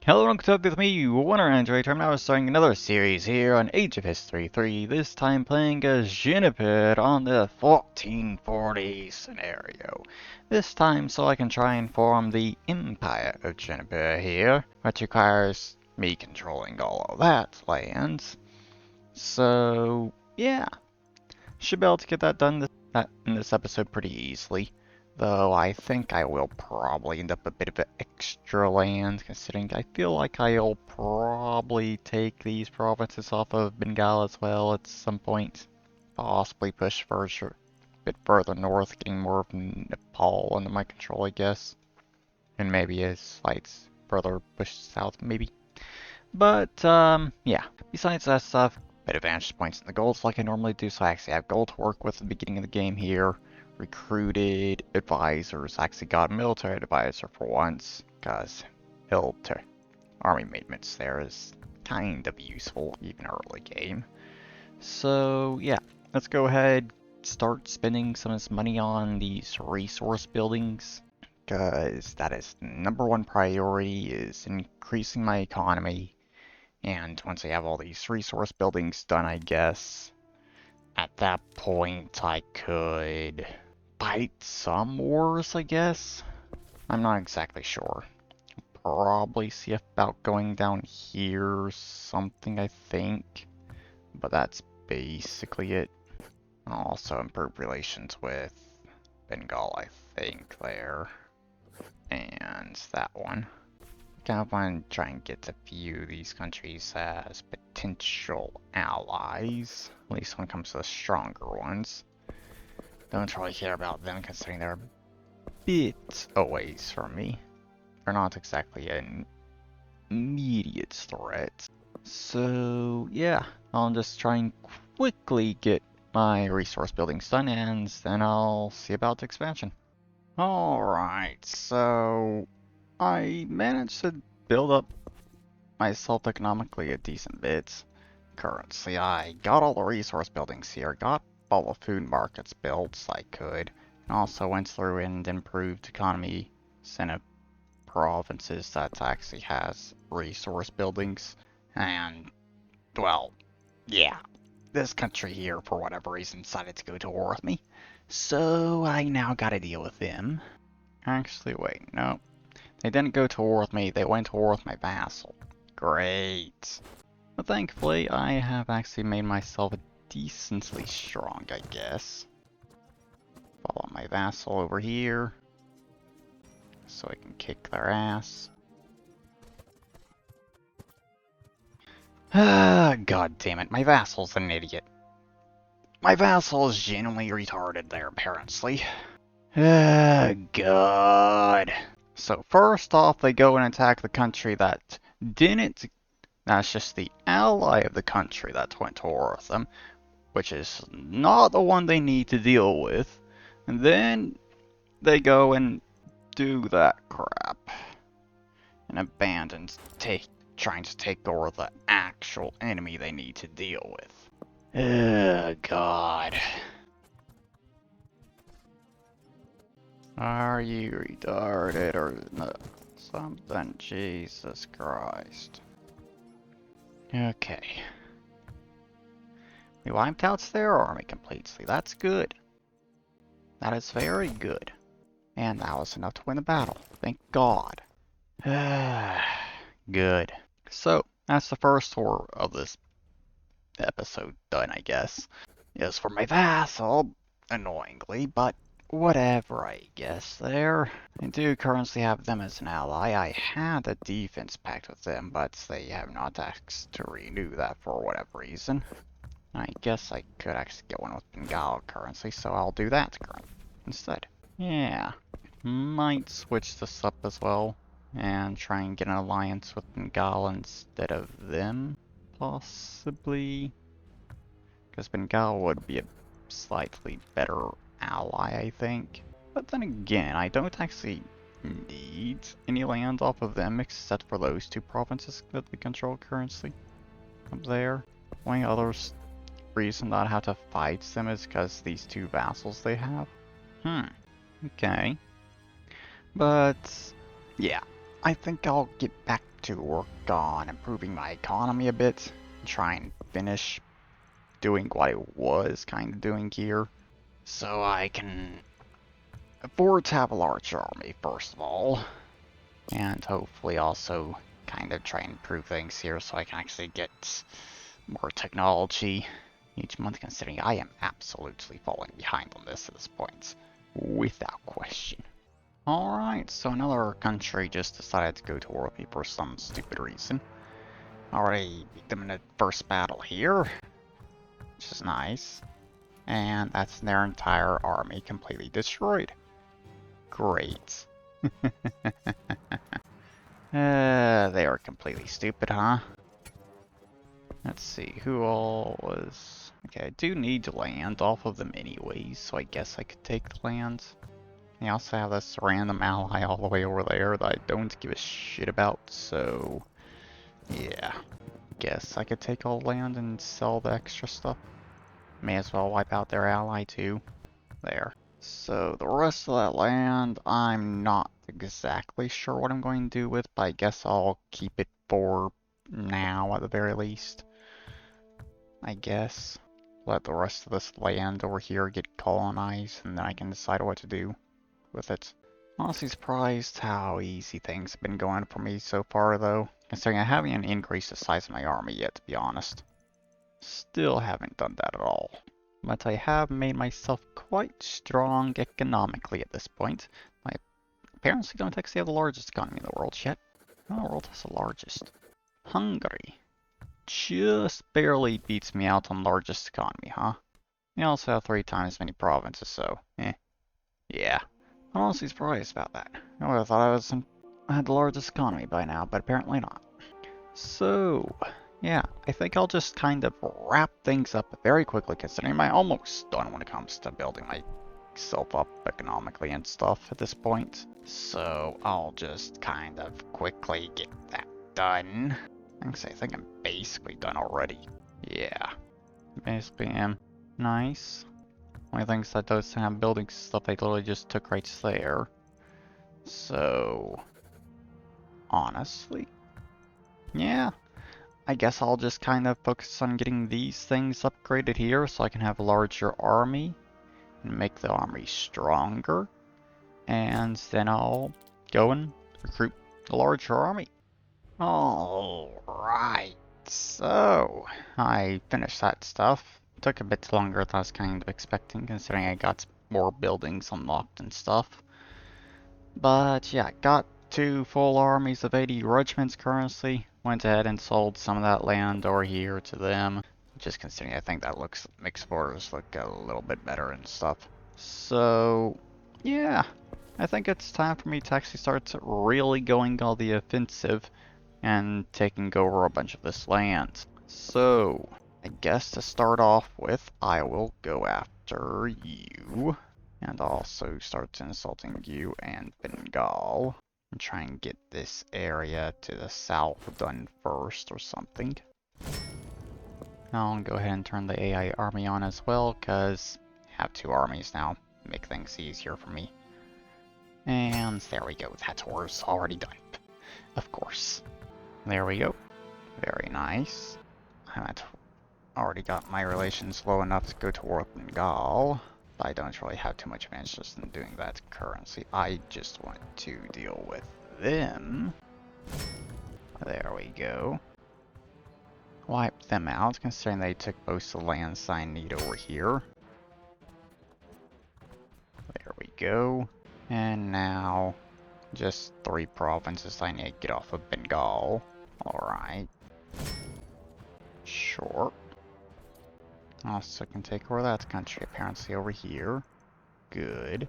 Hello and welcome with me, Winner Android. I'm now starting another series here on Age of History 3, this time playing as Jaunpur on the 1440 scenario. This time so I can try and form the Empire of Jaunpur here, which requires me controlling all of that land. So, yeah, should be able to get that done in this episode pretty easily. Though I think I will probably end up a bit of an extra land, considering I feel like I'll probably take these provinces off of Bengal as well at some point. Possibly push further, a bit further north, getting more of Nepal under my control, I guess. And maybe a slight further push south, maybe. But, yeah. Besides that stuff, bit of vantage points in the golds like I normally do, so I actually have gold to work with at the beginning of the game here. Recruited advisors, actually got a military advisor for once, because army maintenance there is kind of useful, even early game. So yeah, let's go ahead, start spending some of this money on these resource buildings, because that is number one priority, is increasing my economy. And once I have all these resource buildings done, I guess, at that point I could fight some wars, I guess? I'm not exactly sure. Probably see about going down here or something, I think. But that's basically it. Also improve relations with Bengal, I think, there. And that one. Kind of want to try and get a few of these countries as potential allies. At least when it comes to the stronger ones. Don't really care about them considering they're a bit away from me. They're not exactly an immediate threat. So yeah, I'll just try and quickly get my resource buildings done and then I'll see about the expansion. Alright, so I managed to build up myself economically a decent bit. Currently, I got all the resource buildings here, got all the food markets built I could, and also went through and improved economy in provinces that actually has resource buildings. And, well, yeah, this country here, for whatever reason, decided to go to war with me. So I now gotta deal with them. Actually, wait, no. They didn't go to war with me, they went to war with my vassal. Great. But thankfully, I have actually made myself decently strong, I guess. Follow my vassal over here, so I can kick their ass. Ah, god damn it, my vassal's an idiot. My vassal is genuinely retarded there, apparently. Ah, god. So first off, they go and attack the country that didn't. That's just the ally of the country that went to war with them, which is not the one they need to deal with. And then they go and do that crap and abandon trying to take over the actual enemy they need to deal with. Ugh, God. Are you retarded or something? Jesus Christ. Okay. We wiped out their army completely. That's good. That is very good. And that was enough to win the battle. Thank God. Good. So, that's the first tour of this episode done, I guess. Yes, for my vassal, annoyingly, but whatever, I guess there. I do currently have them as an ally. I had a defense pact with them, but they have not asked to renew that for whatever reason. I guess I could actually get one with Bengal currency, so I'll do that instead. Yeah, might switch this up as well, and try and get an alliance with Bengal instead of them, possibly. Because Bengal would be a slightly better ally, I think. But then again, I don't actually need any land off of them except for those two provinces that they control currently up there. Only other reason that I have to fight them is because these two vassals they have. Okay. But yeah, I think I'll get back to work on improving my economy a bit, and try and finish doing what I was kind of doing here, so I can afford to have a large army first of all, and hopefully also kind of try and improve things here so I can actually get more technology each month, considering I am absolutely falling behind on this at this point, without question. Alright, so another country just decided to go to war with me for some stupid reason. Already beat them in the first battle here, which is nice. And that's their entire army completely destroyed. Great. They are completely stupid, huh? Let's see, who all was... Okay, I do need land off of them anyways, so I guess I could take the land. I also have this random ally all the way over there that I don't give a shit about, so... Yeah. Guess I could take all the land and sell the extra stuff. May as well wipe out their ally too. There. So the rest of that land, I'm not exactly sure what I'm going to do with, but I guess I'll keep it for now at the very least. I guess. Let the rest of this land over here get colonized, and then I can decide what to do with it. Honestly surprised how easy things have been going for me so far though, considering I haven't increased the size of my army yet, to be honest. Still haven't done that at all. But I have made myself quite strong economically at this point. My parents don't actually have the largest economy in the world yet. Oh, the world has the largest. Hungary. Just barely beats me out on largest economy, huh? They also have 3 times as many provinces, so yeah. I'm honestly surprised about that. I would have thought I had the largest economy by now, but apparently not. So, yeah, I think I'll just kind of wrap things up very quickly, considering I'm almost done when it comes to building myself up economically and stuff at this point. So I'll just kind of quickly get that done. I think I'm basically done already. Yeah, basically am. Nice. Only things that those have building stuff I literally just took right there. So, honestly, yeah. I guess I'll just kind of focus on getting these things upgraded here so I can have a larger army and make the army stronger. And then I'll go and recruit a larger army. Alright, so I finished that stuff. Took a bit longer than I was kind of expecting, considering I got more buildings unlocked and stuff. But yeah, got 2 full armies of 80 regiments currently. Went ahead and sold some of that land over here to them. Just considering I think that makes borders look a little bit better and stuff. So yeah, I think it's time for me to actually start really going on the offensive and taking over a bunch of this land. So I guess to start off with, I will go after you, and also start insulting you and Bengal, and try and get this area to the south done first or something. I'll go ahead and turn the AI army on as well, because I have 2 armies now, make things easier for me. And there we go, that war's already done. Of course. There we go. Very nice. I've already got my relations low enough to go to war with Bengal, but I don't really have too much of an interest in doing that currently. I just want to deal with them. There we go. Wipe them out, considering they took most of the lands I need over here. There we go. And now, just 3 provinces I need to get off of Bengal. Alright. Sure. Also can take over that country apparently over here. Good.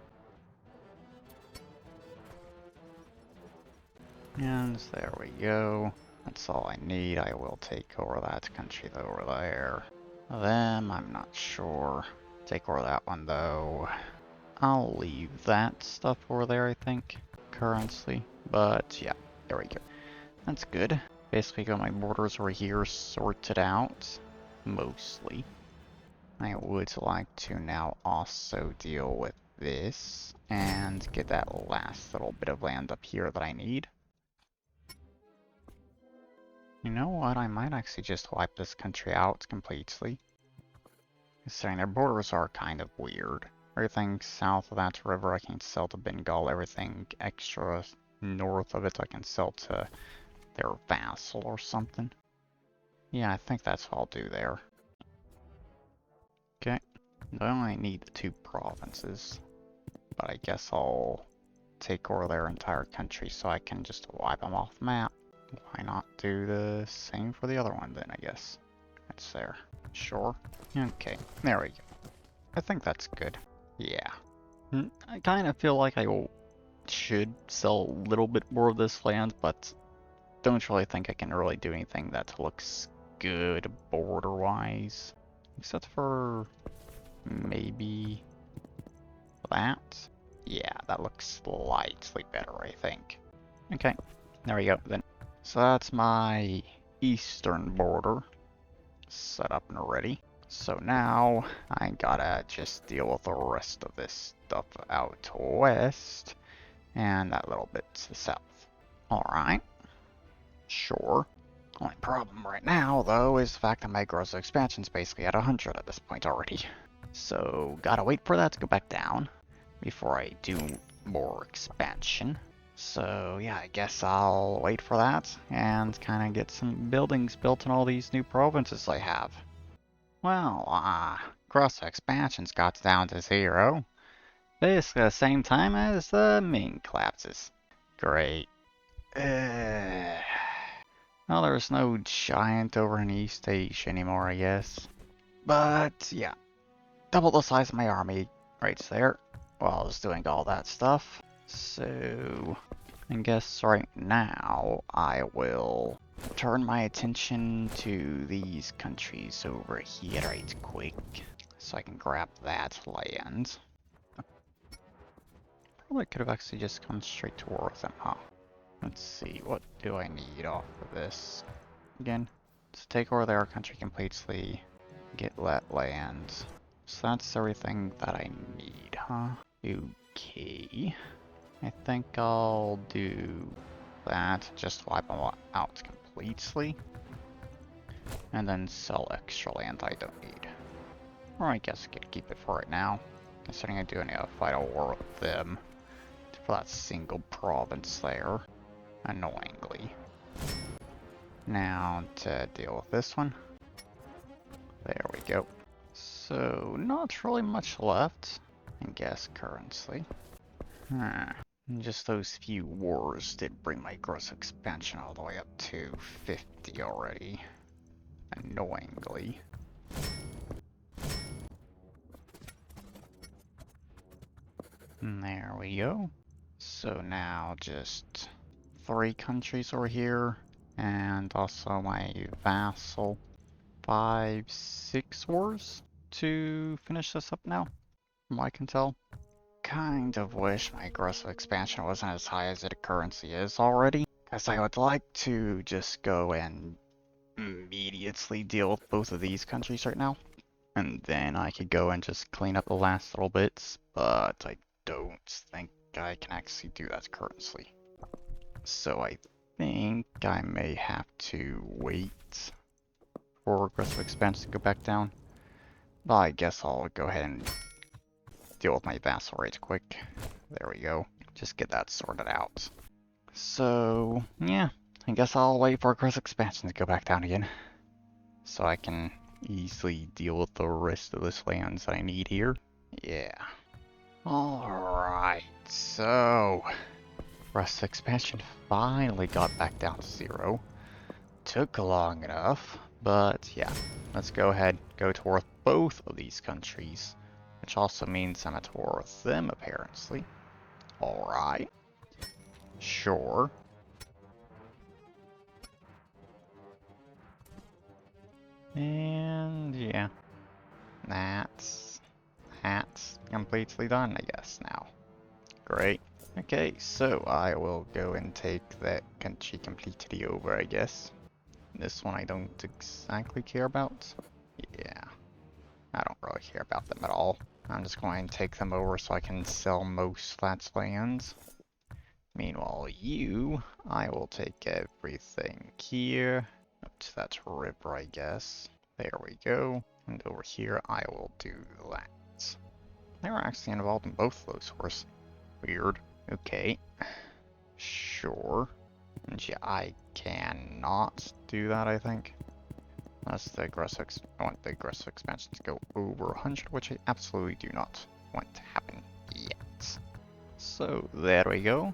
And there we go. That's all I need. I will take over that country over there. Them, I'm not sure. Take over that one though. I'll leave that stuff over there, I think, currently. But yeah, there we go. That's good. Basically got my borders over here sorted out, mostly. I would like to now also deal with this and get that last little bit of land up here that I need. You know what? I might actually just wipe this country out completely. Considering their borders are kind of weird. Everything south of that river I can sell to Bengal. Everything extra north of it I can sell to their vassal or something. Yeah, I think that's what I'll do there. Okay. I only need the 2 provinces. But I guess I'll take over their entire country so I can just wipe them off the map. Why not do the same for the other one then, I guess. It's there. Sure. Okay, there we go. I think that's good. Yeah. I kind of feel like should sell a little bit more of this land, but don't really think I can really do anything that looks good border-wise. Except for maybe that. Yeah, that looks slightly better, I think. Okay, there we go then. So that's my eastern border set up and ready. So now I gotta just deal with the rest of this stuff out west and that little bit to the south. Alright, sure. Only problem right now, though, is the fact that my gross expansion's basically at 100 at this point already. So gotta wait for that to go back down before I do more expansion. So yeah, I guess I'll wait for that and kind of get some buildings built in all these new provinces I have. Well, gross expansion's got down to 0. Basically the same time as the main collapses. Great. Well, there's no giant over in East Asia anymore, I guess. But yeah, double the size of my army right there while I was doing all that stuff. So I guess right now I will turn my attention to these countries over here right quick so I can grab that land. Probably could have actually just come straight towards them, huh? Let's see, what do I need off of this? Again, to take over their country completely, get that land. So that's everything that I need, huh? Okay. I think I'll do that, just wipe them out completely. And then sell extra land I don't need. Or I guess I could keep it for right now, considering I do need to fight a war with them for that single province there, annoyingly. Now to deal with this one. There we go. So, not really much left, I guess, currently. Just those few wars did bring my gross expansion all the way up to 50 already. Annoyingly. And there we go. So now just 3 countries over here, and also my vassal. 5, 6 wars to finish this up now, from what I can tell. Kind of wish my gross expansion wasn't as high as it currently is already, because I would like to just go and immediately deal with both of these countries right now, and then I could go and just clean up the last little bits, but I don't think I can actually do that currently. So I think I may have to wait for aggressive expansion to go back down. But I guess I'll go ahead and deal with my vassal right quick. There we go. Just get that sorted out. So, yeah. I guess I'll wait for aggressive expansion to go back down again. So I can easily deal with the rest of this lands that I need here. Yeah. Alright, so aggressive expansion finally got back down to 0. Took long enough, but yeah. Let's go ahead, go to war with both of these countries. Which also means I'm at war with them, apparently. Alright. Sure. And yeah. That's completely done, I guess, now. Great. Okay, so I will go and take that country completely over, I guess. This one I don't exactly care about. Yeah. I don't really care about them at all. I'm just going to take them over so I can sell most that lands. Meanwhile, I will take everything here that river, I guess. There we go. And over here, I will do that. They were actually involved in both of those horses. Weird. Okay. Sure. And yeah, I cannot do that, I think. Unless the aggressive, I want the aggressive expansion to go over 100, which I absolutely do not want to happen yet. So, there we go.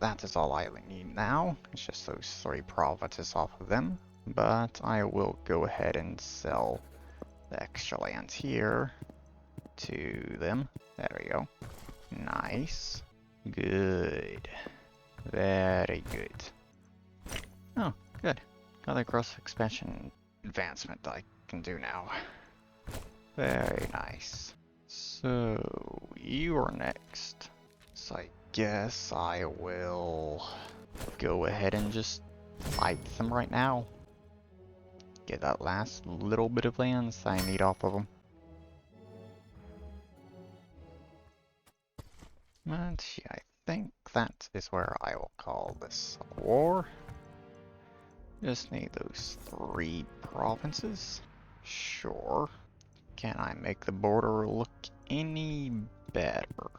That is all I need now. It's just those 3 provinces off of them. But I will go ahead and sell the extra land here to them. There we go. Nice. Good. Very good. Oh, good. Got the gross expansion advancement I can do now. Very nice. So, you are next. So I guess I will go ahead and just fight them right now. Get that last little bit of lands I need off of them. And yeah, I think that is where I will call this a war. Just need those 3 provinces. Sure. Can I make the border look any better?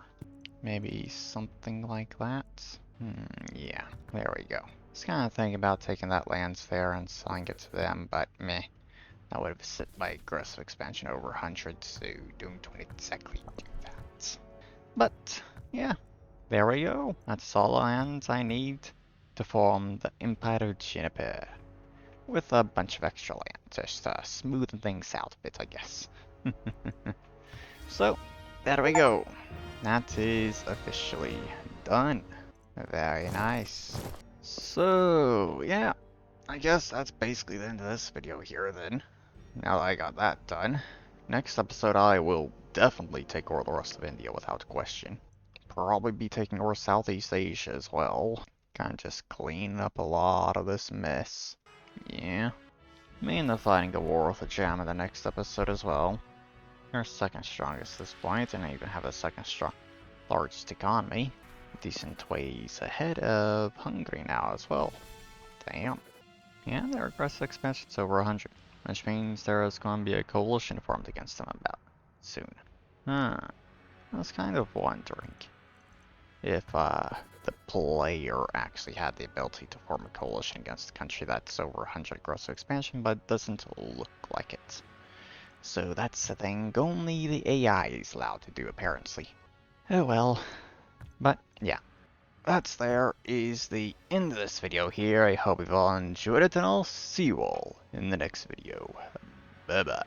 Maybe something like that? Yeah, there we go. I was kind of thinking about taking that lands there and selling it to them, but meh. That would have set my aggressive expansion over 100, so don't exactly do that. But, yeah, there we go. That's all the lands I need to form the Empire of Jaunpur. With a bunch of extra land, just to smoothen things out a bit, I guess. So, there we go. That is officially done. Very nice. So, yeah. I guess that's basically the end of this video here then. Now that I got that done. Next episode I will definitely take over the rest of India without question. Probably be taking over Southeast Asia as well. Kinda just clean up a lot of this mess. Yeah. Me and the fighting a war with a jam in the next episode as well. They're second strongest at this point, and I even have the second largest economy. Decent ways ahead of Hungary now as well. Damn. Yeah, their aggressive expansion's over 100, which means there is going to be a coalition formed against them about soon. I was kind of wondering if the player actually had the ability to form a coalition against a country that's over 100 aggressive expansion, but it doesn't look like it. So that's the thing only the AI is allowed to do, apparently. Oh well. But yeah, there is the end of this video here. I hope you've all enjoyed it, and I'll see you all in the next video. Bye bye.